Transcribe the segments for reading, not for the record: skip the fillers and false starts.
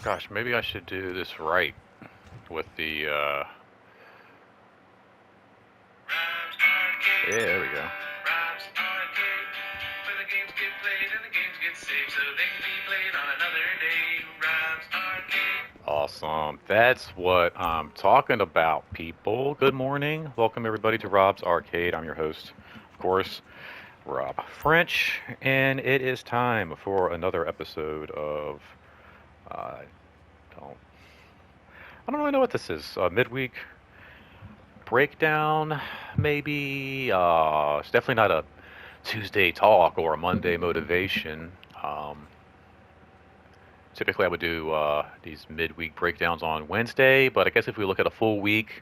Gosh, maybe I should do this right with the, yeah, there we go. Awesome. That's what I'm talking about, people. Good morning. Welcome, everybody, to Rob's Arcade. I'm your host, of course, Rob French, and it is time for another episode of, uh, don't, I don't really know what this is. Midweek breakdown, maybe. It's definitely not a Tuesday talk or a Monday motivation. Um, Typically, I would do these midweek breakdowns on Wednesday, but I guess if we look at a full week,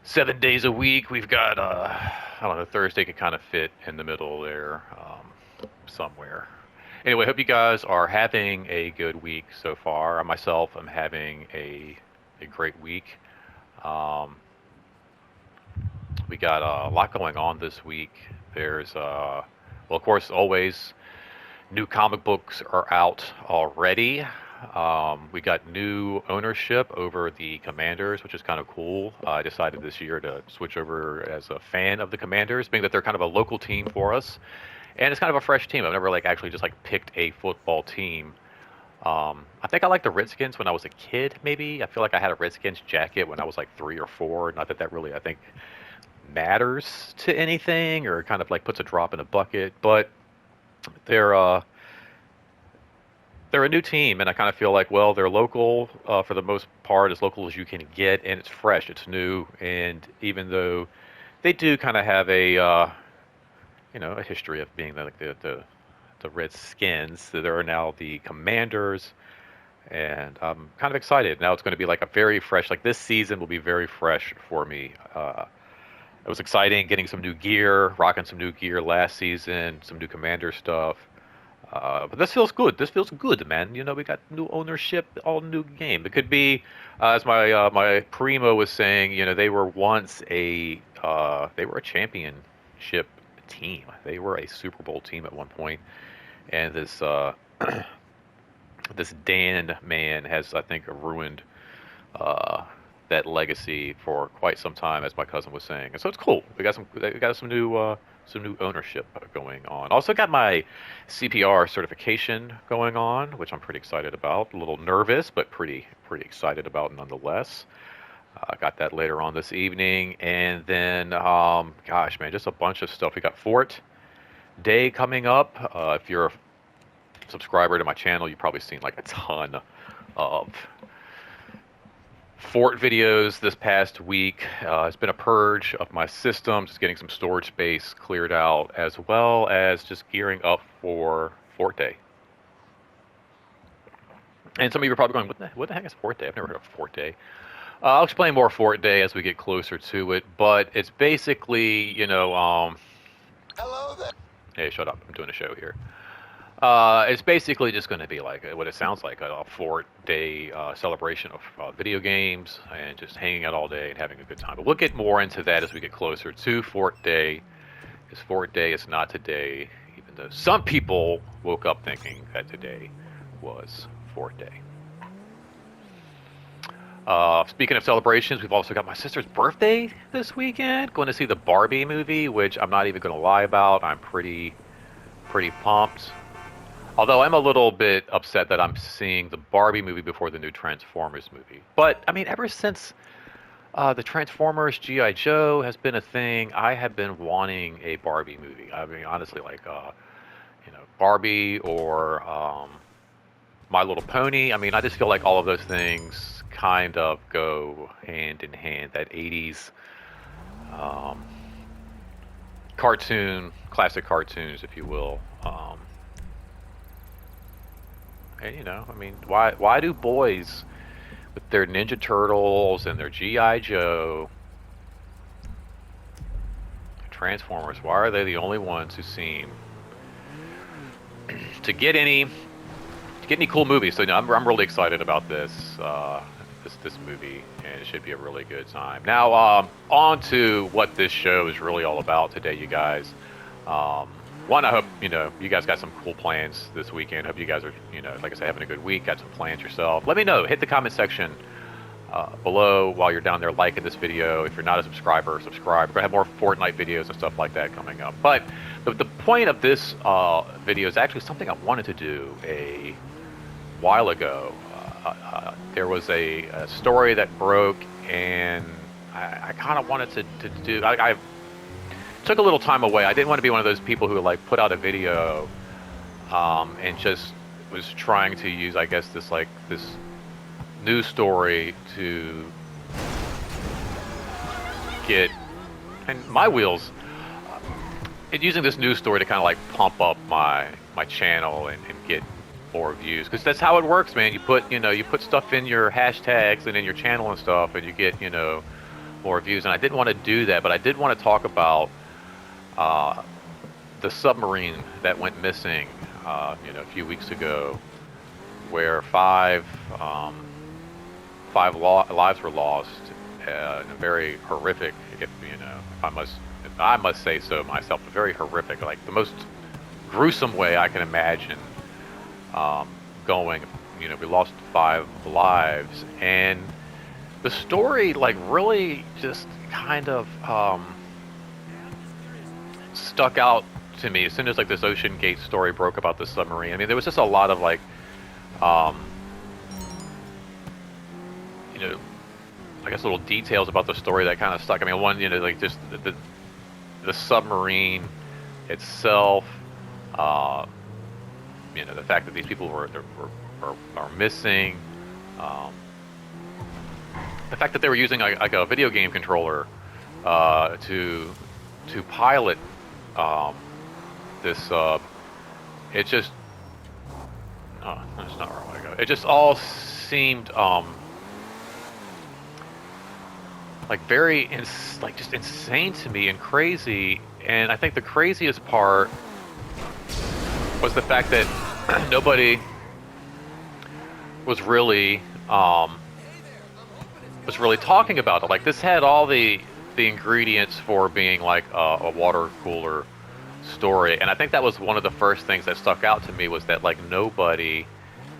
7 days a week, we've got, I don't know, Thursday could kind of fit in the middle there somewhere. Anyway, hope you guys are having a good week so far. I myself am having a great week. Um, we got a lot going on this week. There's, well, of course, always new comic books are out already. We got new ownership over the Commanders, which is kind of cool. I decided this year to switch over as a fan of the Commanders, being that they're kind of a local team for us, and it's kind of a fresh team. I've never like actually just like picked a football team. I think I liked the Redskins when I was a kid. Maybe I feel like I had a Redskins jacket when I was like 3 or 4. Not that that really I think matters to anything or kind of like puts a drop in a bucket, but they're uh, they're a new team, and I kind of feel like, well, they're local for the most part, as local as you can get, and it's fresh, it's new, and even though they do kind of have a history of being the Redskins, there are now the Commanders, and I'm kind of excited. Now it's going to be like a very fresh, like this season will be very fresh for me. It was exciting getting some new gear, rocking some new gear last season, some new Commander stuff. But this feels good. This feels good, man. You know, we got new ownership, all new game. It could be, as my primo was saying. You know, they were a championship team. They were a Super Bowl team at one point, and this Dan man has, I think, ruined uh, that legacy for quite some time, as my cousin was saying. And so it's cool. We got some new ownership going on. Also got my CPR certification going on, which I'm pretty excited about. A little nervous, but pretty excited about nonetheless. Got that later on this evening, and then gosh, man, just a bunch of stuff. We got Fort Day coming up. If you're a subscriber to my channel, you've probably seen like a ton of Fort videos this past week. It's been a purge of my system, just getting some storage space cleared out, as well as just gearing up for Fort Day. And some of you are probably going, what the heck is Fort Day? I've never heard of Fort Day. I'll explain more Fort Day as we get closer to it, but it's basically, Hello there. hey, shut up, I'm doing a show here. It's basically just going to be like what it sounds like a Fort Day celebration of video games and just hanging out all day and having a good time. But we'll get more into that as we get closer to Fort Day, because Fort Day is not today, even though some people woke up thinking that today was Fort Day. Speaking of celebrations, we've also got my sister's birthday this weekend. Going to see the Barbie movie, which I'm not even going to lie about. I'm pretty pumped. Although I'm a little bit upset that I'm seeing the Barbie movie before the new Transformers movie. But I mean, ever since the Transformers G.I. Joe has been a thing, I have been wanting a Barbie movie. I mean, honestly, like Barbie or My Little Pony. I mean, I just feel like all of those things kind of go hand in hand. That '80s um, classic cartoons, if you will. And I mean, why do boys with their Ninja Turtles and their GI Joe, Transformers, why are they the only ones who seem to get any cool movies? So I'm really excited about this movie, and it should be a really good time. Now, on to what this show is really all about today, you guys. one, I hope, you guys got some cool plans this weekend. Hope you guys are, like I said, having a good week, got some plans yourself. Let me know. Hit the comment section below while you're down there liking this video. If you're not a subscriber, subscribe. We're going to have more Fortnite videos and stuff like that coming up. But the point of this video is actually something I wanted to do a while ago. There was a story that broke, and I kind of wanted to do. I took a little time away. I didn't want to be one of those people who like put out a video and just was trying to use, I guess, this news story to get and my wheels and using this news story to kind of like pump up my channel and get more views, because that's how it works, man. You put stuff in your hashtags and in your channel and stuff, and you get more views. And I didn't want to do that, but I did want to talk about the submarine that went missing a few weeks ago, where five lives were lost in a very horrific, if I must say so myself, a very horrific, like the most gruesome way I can imagine going. We lost 5 lives, and the story like really just kind of stuck out to me as soon as like this OceanGate story broke about the submarine. I mean, there was just a lot of like I guess little details about the story that kind of stuck. I mean, one, like just the submarine itself, the fact that these people are missing, the fact that they were using like a video game controller to pilot this sub. It just that's not where I want to go. It just all seemed like very just insane to me and crazy. And I think the craziest part was the fact that nobody was really talking about it. Like, this had all the ingredients for being like a water cooler story, and I think that was one of the first things that stuck out to me, was that like nobody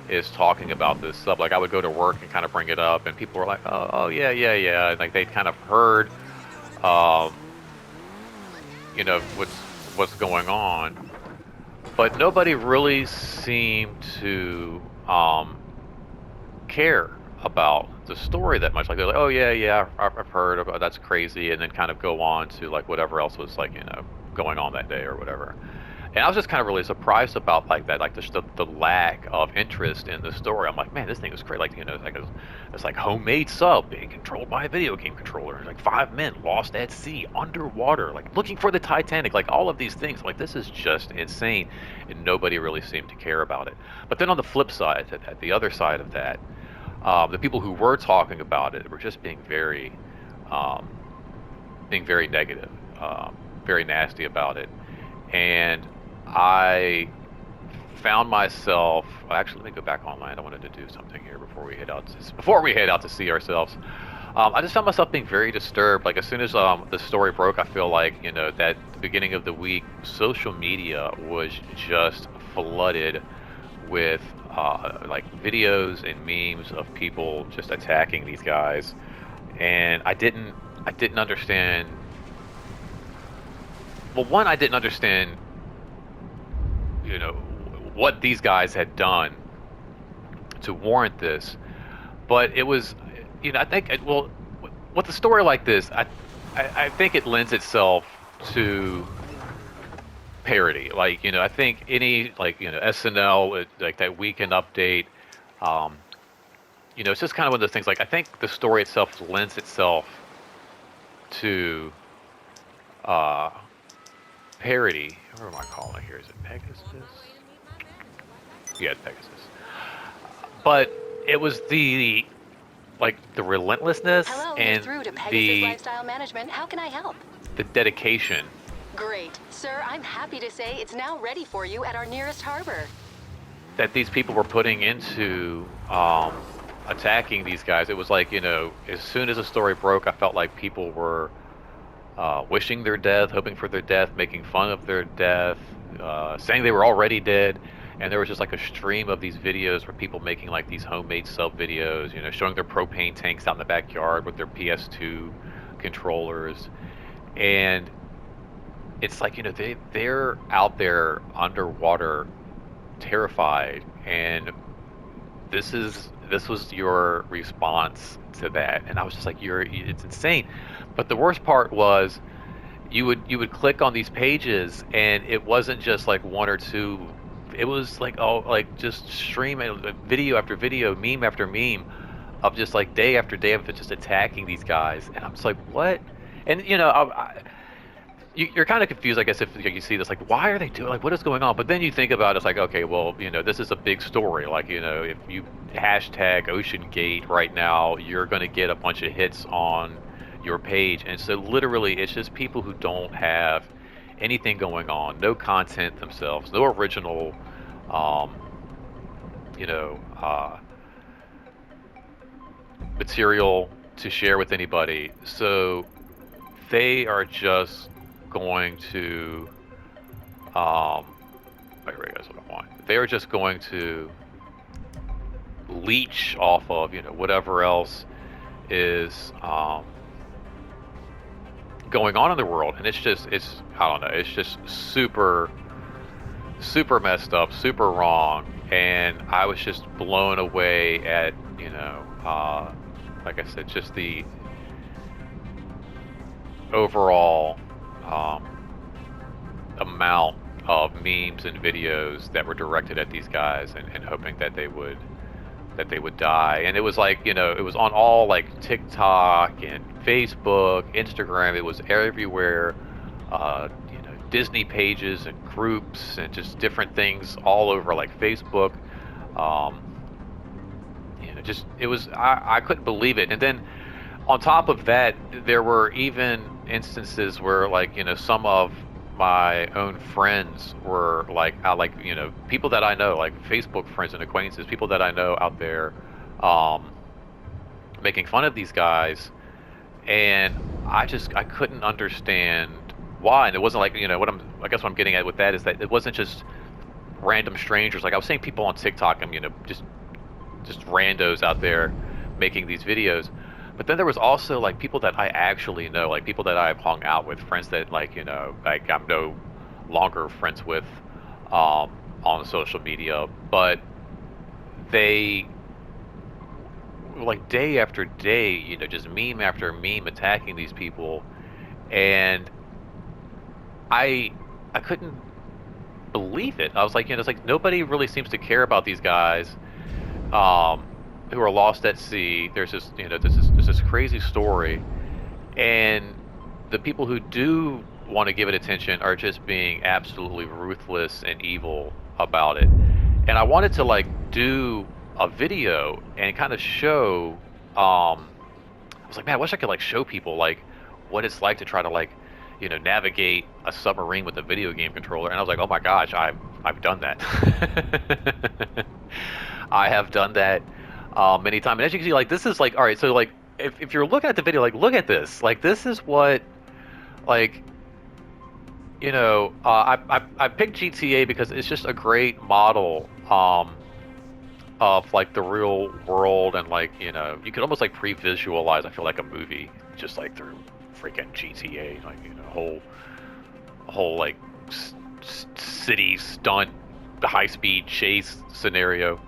is talking about this sub. Like, I would go to work and kind of bring it up, and people were like, oh yeah, and like they'd kind of heard what's going on, but nobody really seemed to care about the story that much. Like, they're like, oh yeah, I've heard about, that's crazy, and then kind of go on to like whatever else was like going on that day or whatever. And I was just kind of really surprised about like that, like the lack of interest in the story. I'm like, man, this thing is great. Like, it's like homemade sub being controlled by a video game controller. Like 5 men lost at sea, underwater, like looking for the Titanic. Like all of these things. Like, this is just insane, and nobody really seemed to care about it. But then on the flip side, at the other side of that, the people who were talking about it were just being very negative, very nasty about it. And I found myself, actually, let me go back online. I wanted to do something here before we head out to see ourselves. I just found myself being very disturbed. Like, as soon as the story broke, I feel like that the beginning of the week, social media was just flooded with like videos and memes of people just attacking these guys, and I didn't understand. Well, one, I didn't understand, what these guys had done to warrant this. But it was, I think, with a story like this, I think it lends itself to parody. Like, I think any, like, SNL, like that weekend update, it's just kind of one of those things. Like, I think the story itself lends itself to parody. What am I calling it here? Is it Pegasus? Yeah, it's Pegasus. But it was the relentlessness. Hello, and through to Pegasus the Lifestyle Management. How can I help? the dedication Great. Sir, I'm happy to say it's now ready for you at our nearest harbor. that these people were putting into attacking these guys. It was like, as soon as the story broke, I felt like people were wishing their death, hoping for their death, making fun of their death, saying they were already dead. And there was just like a stream of these videos where people making like these homemade sub videos, you know, showing their propane tanks out in the backyard with their PS2 controllers. And it's like, you know, they're out there underwater, terrified, and this was your response to that. And I was just like, it's insane. But the worst part was you would click on these pages, and it wasn't just like one or two. It was like, oh, like just streaming video after video, meme after meme, of just like day after day of it, just attacking these guys. And I'm just like, what? And you know, you're kind of confused, I guess, if you see this, like, why are they doing, like, what is going on? But then you think about it, it's like, okay, well, you know, this is a big story. Like, you know, if you hashtag OceanGate right now, you're going to get a bunch of hits on your page. And so literally, it's just people who don't have anything going on, no content themselves, no original, um, you know, material to share with anybody. So they are just going to, I guess what I want. They are just going to leech off of, you know, whatever else is going on in the world, and it's I don't know, it's just super messed up, super wrong, and I was just blown away at, you know, like I said, just the overall amount of memes and videos that were directed at these guys, and hoping that they would die. And it was like, you know, it was on all like TikTok and Facebook, Instagram. It was everywhere. You know, Disney pages and groups and just different things all over, like Facebook. You know, just it was, I couldn't believe it. And then on top of that, there were even instances where, like, you know, some of my own friends were like, you know, people that I know, like Facebook friends and acquaintances, people that I know out there, making fun of these guys, and I couldn't understand why. And it wasn't like, you know, I guess what I'm getting at with that is that it wasn't just random strangers. Like I was saying, people on TikTok, and, you know, just randos out there making these videos. But then there was also like people that I actually know, like people that I've hung out with, friends that, like, you know, like I'm no longer friends with on social media, but they like day after day, you know, just meme after meme attacking these people, and I I couldn't believe it. I was like, you know, it's like nobody really seems to care about these guys. Who are lost at sea. There's this, you know, there's this crazy story, and the people who do want to give it attention are just being absolutely ruthless and evil about it. And I wanted to like do a video and kind of show. I was like, man, I wish I could like show people like what it's like to try to, like, you know, navigate a submarine with a video game controller. And I was like, oh my gosh, I've done that. I have done that many times. And as you can see, like, this is like, all right, so like if you're looking at the video, like, look at this. Like, this is what, like, you know, I picked GTA because it's just a great model of like the real world, and, like, you know, you could almost like pre-visualize, I feel like, a movie just like through freaking GTA, like, you know, whole like city stunt, high-speed chase scenario.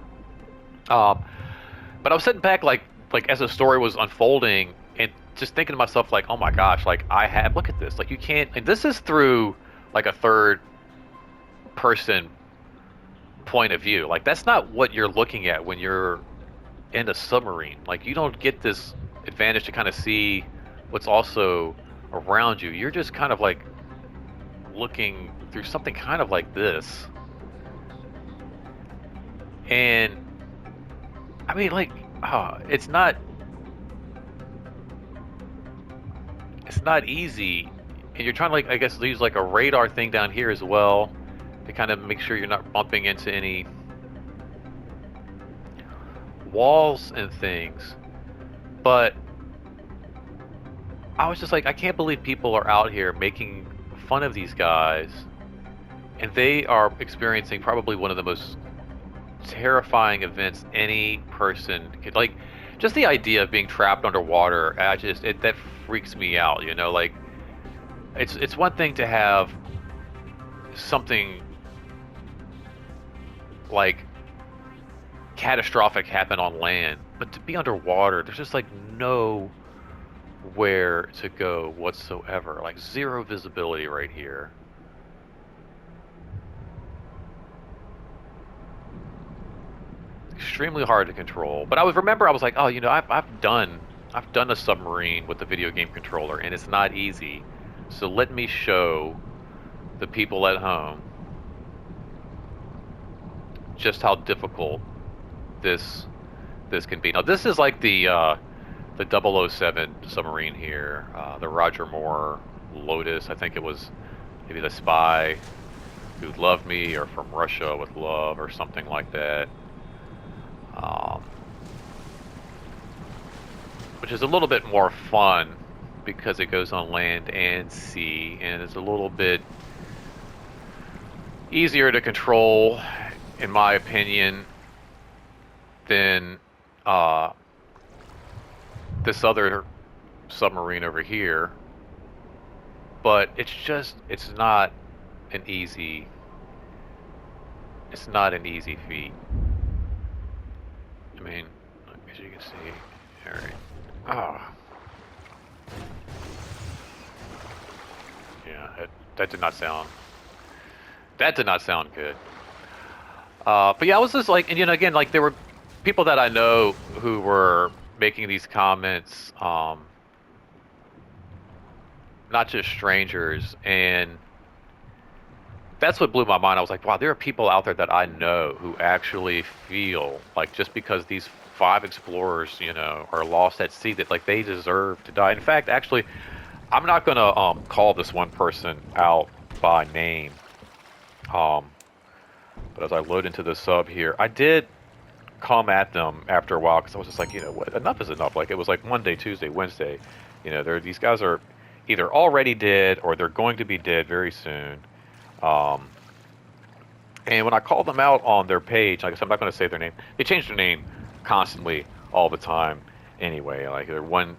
But I was sitting back, like as the story was unfolding, and just thinking to myself, like, oh my gosh, like, look at this, like, you can't, and this is through like a third person point of view. Like, that's not what you're looking at when you're in a submarine. Like, you don't get this advantage to kind of see what's also around you. You're just kind of like looking through something kind of like this. And I mean, like, it's not easy, and you're trying to, like, I guess, use like a radar thing down here as well to kind of make sure you're not bumping into any walls and things. But I was just like, I can't believe people are out here making fun of these guys, and they are experiencing probably one of the most terrifying events any person could like. Just the idea of being trapped underwater, that freaks me out. You know, like it's one thing to have something like catastrophic happen on land, but to be underwater, there's just like nowhere to go whatsoever. Like zero visibility right here. Extremely hard to control. But I was like, oh, I've done a submarine with the video game controller, and it's not easy. So let me show the people at home just how difficult this this can be. Now this is like the 007 submarine here, the Roger Moore Lotus. I think it was maybe the spy who loved me, or from Russia with love, or something like that. Which is a little bit more fun because it goes on land and sea, and it's a little bit easier to control, in my opinion, than this other submarine over here. But it's not an easy feat. I mean, as you can see, all right. Ah, yeah, that did not sound good. But yeah, I was just like, and again, like there were people that I know who were making these comments, not just strangers, and that's what blew my mind. I was like, wow, there are people out there that I know who actually feel like just because these 5 explorers, are lost at sea, that like they deserve to die. In fact, actually, I'm not gonna call this one person out by name. But as I load into the sub here, I did come at them after a while because I was just like, what? Enough is enough. Like it was like Monday, Tuesday, Wednesday. These guys are either already dead or they're going to be dead very soon. And when I called them out on their page, like I said, I'm not going to say their name. They change their name constantly, all the time. Anyway, like they're one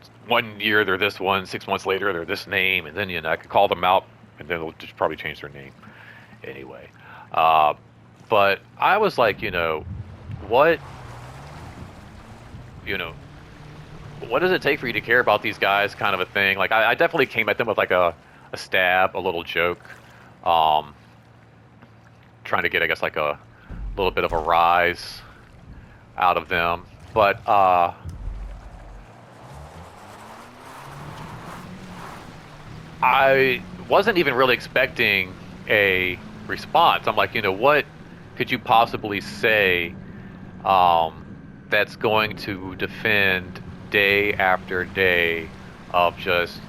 year they're this one, 6 months later they're this name, and then I could call them out, and then they'll just probably change their name. Anyway, but I was like, what, what does it take for you to care about these guys, kind of a thing. Like I definitely came at them with like a stab, a little joke. Trying to get, I guess, like a little bit of a rise out of them. But I wasn't even really expecting a response. I'm like, what could you possibly say that's going to defend day after day of just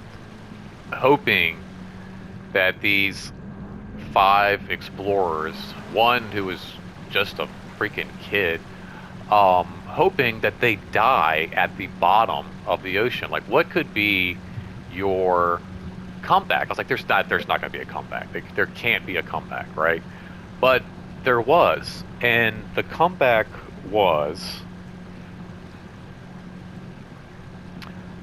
hoping that these 5 explorers, one who was just a freaking kid, hoping that they die at the bottom of the ocean. Like, what could be your comeback? I was like, there's not going to be a comeback. There can't be a comeback, right? But there was, and the comeback was,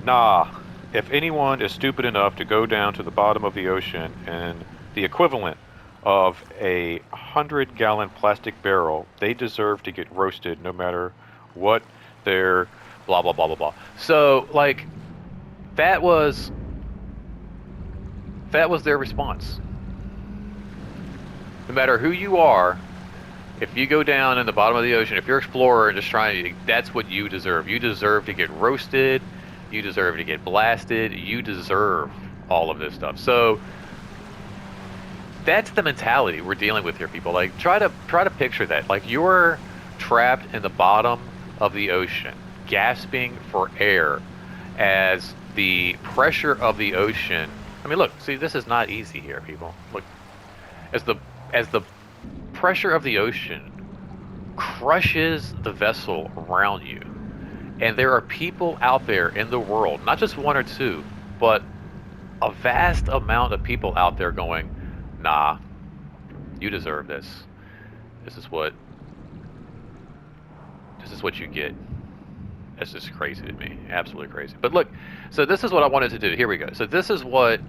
nah, if anyone is stupid enough to go down to the bottom of the ocean and the equivalent of a 100-gallon plastic barrel, they deserve to get roasted no matter what their blah, blah, blah, blah, blah. So, like, that was their response. No matter who you are, if you go down in the bottom of the ocean, if you're an explorer and just trying to, that's what you deserve. You deserve to get roasted. You deserve to get blasted. You deserve all of this stuff. So that's the mentality we're dealing with here, people. Like, try to picture that. Like, you're trapped in the bottom of the ocean, gasping for air, as the pressure of the ocean. I mean, look, see, this is not easy here, people. Look, as the pressure of the ocean crushes the vessel around you, and there are people out there in the world, not just 1 or 2, but a vast amount of people out there going, nah, you deserve this. This is what you get. That's just crazy to me. Absolutely crazy. But look, so this is what I wanted to do. Here we go. So this is what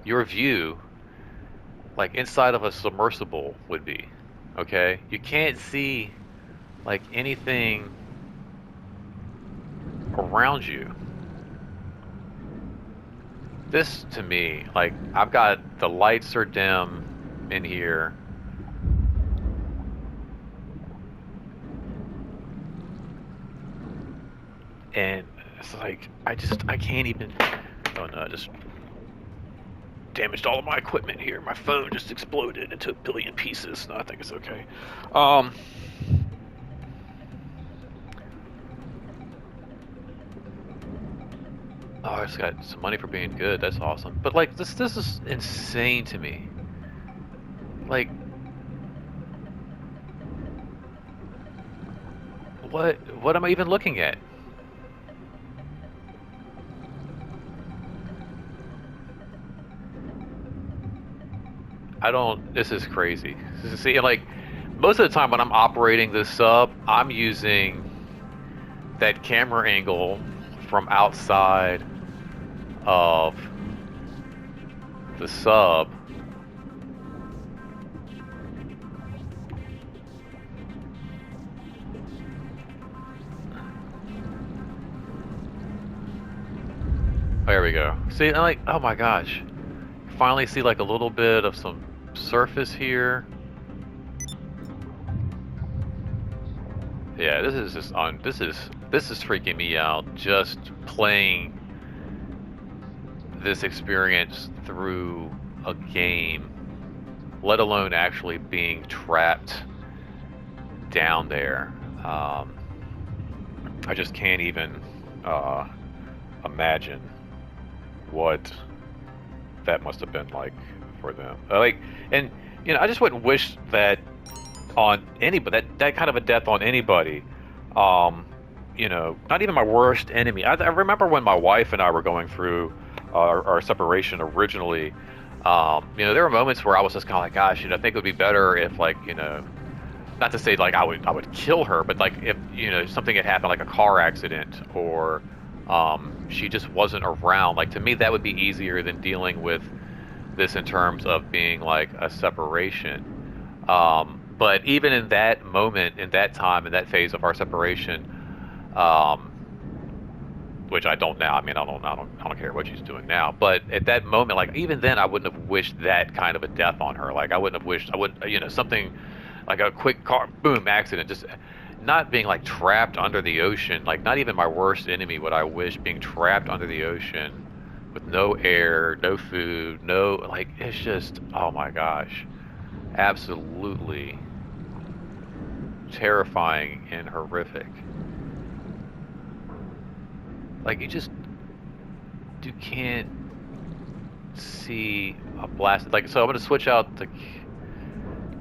your view, like inside of a submersible, would be. Okay? You can't see like anything around you. This to me, like I've got the lights are dim in here. And it's like I can't even. Oh no, I just damaged all of my equipment here. My phone just exploded into a billion pieces. No, I think it's okay. Oh, I just got some money for being good. That's awesome. But like this is insane to me. Like what am I even looking at? I don't. This is crazy. See, like most of the time when I'm operating this sub, I'm using that camera angle from outside of the sub. There we go. See, I'm like, oh my gosh. Finally see like a little bit of some surface here. Yeah, this is just on. This is freaking me out. Just playing this experience through a game, let alone actually being trapped down there. I just can't even imagine what that must have been like for them. Like, and you know, I just wouldn't wish that on anybody. That kind of a death on anybody. You know, not even my worst enemy. I remember when my wife and I were going through our separation originally. You know, there were moments where I was just kind of like, gosh, you know, I think it would be better if, like, you know, not to say like I would kill her, but like if, you know, something had happened, like a car accident, or she just wasn't around. Like, to me, that would be easier than dealing with this in terms of being like a separation. But even in that moment, in that time, in that phase of our separation, which I don't now. I mean, I don't care what she's doing now. But at that moment, like even then, I wouldn't have wished that kind of a death on her. Like I wouldn't, you know, something like a quick car boom accident, just not being like trapped under the ocean. Like not even my worst enemy would I wish being trapped under the ocean with no air, no food, no, like it's just, oh my gosh, absolutely terrifying and horrific. Like you can't see a blast. Like, so I'm gonna switch out the.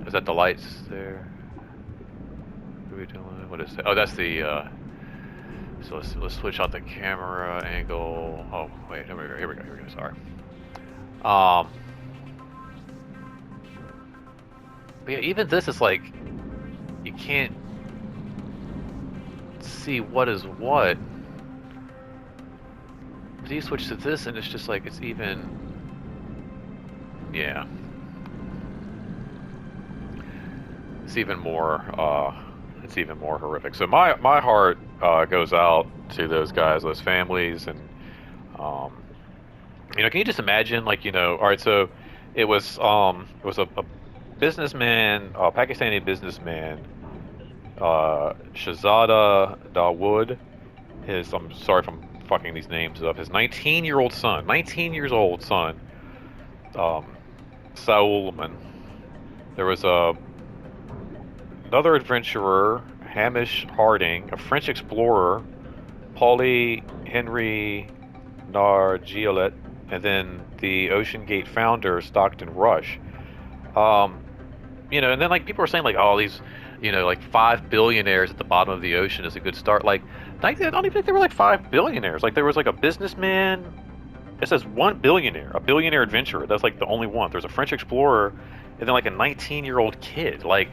Is that the lights there? What are we doing? What is that? Oh, that's the. So let's switch out the camera angle. Oh wait, here we go. Here we go. Sorry. But yeah, even this is like you can't see what is what. But you switch to this, and it's just like it's even. Yeah. It's even more. It's even more horrific. So my heart goes out to those guys, those families, and you know, can you just imagine, like, you know, all right, so it was a businessman, a Pakistani businessman, Shahzada Dawood. I'm sorry if I'm fucking these names up. His 19 years old son, Saulman. There was another adventurer, Hamish Harding, a French explorer, Paulie Henry Nargiolet, and then the OceanGate founder, Stockton Rush. You know, and then like people are saying like, oh, these, you know, like 5 billionaires at the bottom of the ocean is a good start. Like, I don't even think they were like 5 billionaires. Like there was like a businessman, It says one billionaire, a billionaire adventurer. That's like the only one. There's a French explorer, and then like a 19-year-old kid. Like,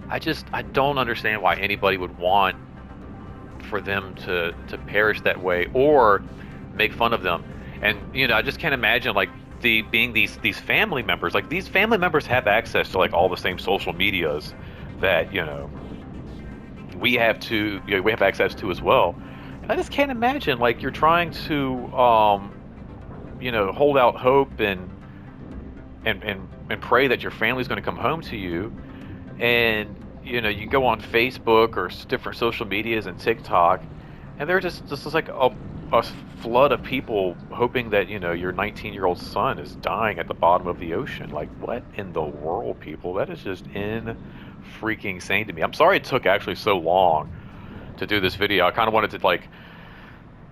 I don't understand why anybody would want for them to perish that way or make fun of them. And I just can't imagine like being these family members. Like these family members have access to like all the same social medias that we have access to as well. And I just can't imagine like you're trying to hold out hope and pray that your family's going to come home to you, and you go on Facebook or different social medias and TikTok, and there's just like a flood of people hoping that your 19-year-old son is dying at the bottom of the ocean. Like, what in the world, people? That is just freaking insane to me. I'm sorry it took actually so long to do this video. I kind of wanted to like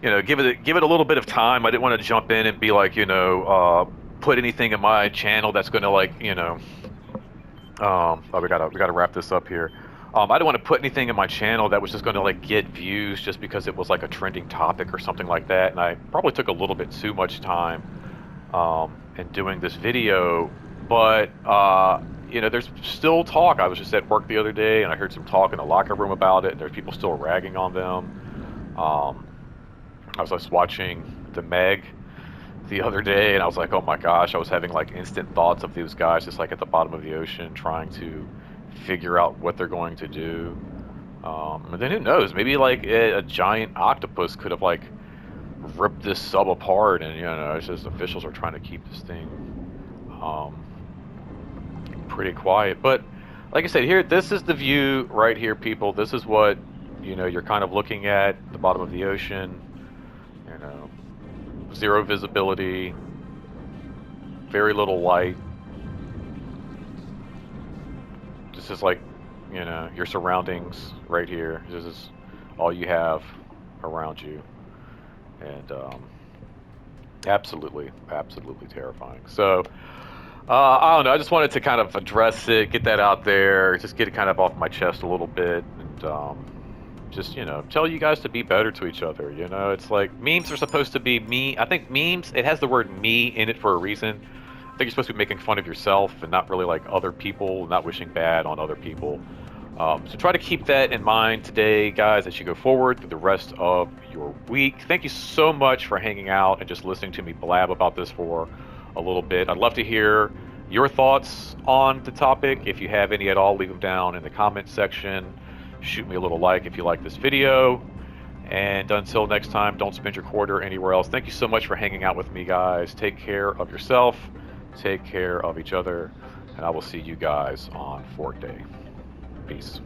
give it a little bit of time. I didn't want to jump in and be like put anything in my channel that's going to like oh, we gotta wrap this up here. I didn't want to put anything in my channel that was just going to like get views just because it was like a trending topic or something like that. And I probably took a little bit too much time in doing this video. But there's still talk. I was just at work the other day and I heard some talk in the locker room about it. And there's people still ragging on them. I was just watching the Meg the other day and I was like, oh my gosh, I was having like instant thoughts of these guys just like at the bottom of the ocean trying to figure out what they're going to do. And then who knows, maybe like a giant octopus could have like ripped this sub apart, and it's just officials are trying to keep this thing pretty quiet. But like I said, here, this is the view right here, people. This is what you're kind of looking at the bottom of the ocean. Zero visibility, very little light. This is like, your surroundings right here. This is all you have around you. And absolutely terrifying. So, I don't know. I just wanted to kind of address it, get that out there, just get it kind of off my chest a little bit, and just tell you guys to be better to each other. It's like memes are supposed to be me. I think memes, it has the word me in it for a reason. I think you're supposed to be making fun of yourself and not really like other people, not wishing bad on other people. So try to keep that in mind today, guys, as you go forward through the rest of your week. Thank you so much for hanging out and just listening to me blab about this for a little bit. I'd love to hear your thoughts on the topic. If you have any at all, leave them down in the comment section. Shoot me a little like if you like this video. And until next time, don't spend your quarter anywhere else. Thank you so much for hanging out with me, guys. Take care of yourself. Take care of each other. And I will see you guys on Fork Day. Peace.